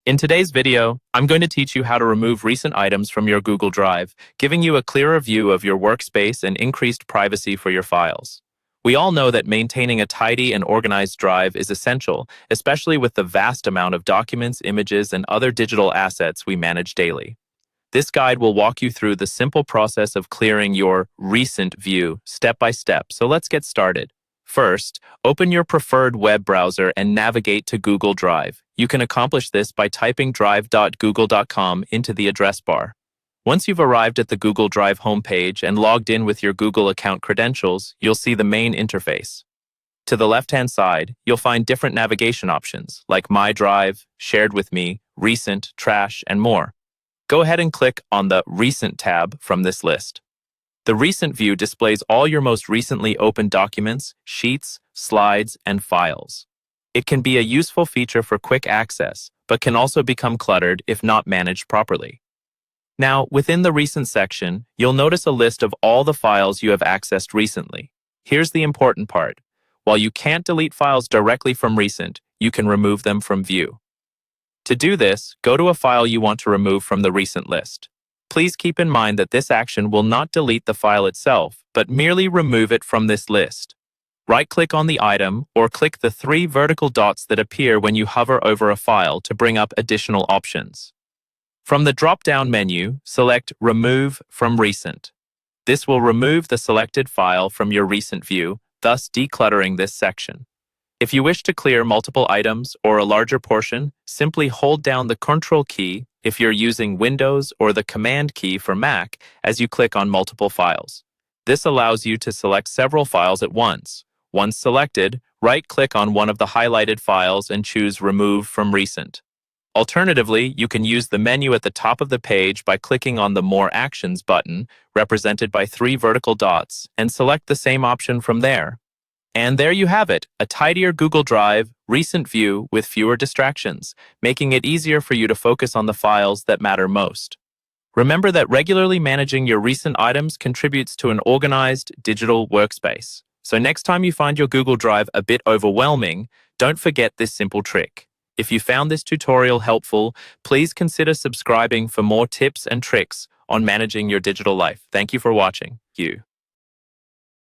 In today's video, I'm going to teach you how to remove recent items from your Google Drive, giving you a clearer view of your workspace and increased privacy for your files. We all know that maintaining a tidy and organized drive is essential, especially with the vast amount of documents, images, and other digital assets we manage daily. This guide will walk you through the simple process of clearing your recent view step by step, so let's get started. First, open your preferred web browser and navigate to Google Drive. You can accomplish this by typing drive.google.com into the address bar. Once you've arrived at the Google Drive homepage and logged in with your Google account credentials, you'll see the main interface. To the left-hand side, you'll find different navigation options like My Drive, Shared with Me, Recent, Trash, and more. Go ahead and click on the Recent tab from this list. The Recent view displays all your most recently opened documents, sheets, slides, and files. It can be a useful feature for quick access, but can also become cluttered if not managed properly. Now, within the Recent section, you'll notice a list of all the files you have accessed recently. Here's the important part. While you can't delete files directly from Recent, you can remove them from View. To do this, go to a file you want to remove from the Recent list. Please keep in mind that this action will not delete the file itself, but merely remove it from this list. Right-click on the item or click the three vertical dots that appear when you hover over a file to bring up additional options. From the drop-down menu, select Remove from Recent. This will remove the selected file from your Recent view, thus decluttering this section. If you wish to clear multiple items or a larger portion, simply hold down the Ctrl key if you're using Windows or the Command key for Mac as you click on multiple files. This allows you to select several files at once. Once selected, right-click on one of the highlighted files and choose Remove from Recent. Alternatively, you can use the menu at the top of the page by clicking on the More Actions button, represented by three vertical dots, and select the same option from there. And there you have it, a tidier Google Drive, Recent view with fewer distractions, making it easier for you to focus on the files that matter most. Remember that regularly managing your recent items contributes to an organized digital workspace. So next time you find your Google Drive a bit overwhelming, don't forget this simple trick. If you found this tutorial helpful, please consider subscribing for more tips and tricks on managing your digital life. Thank you for watching.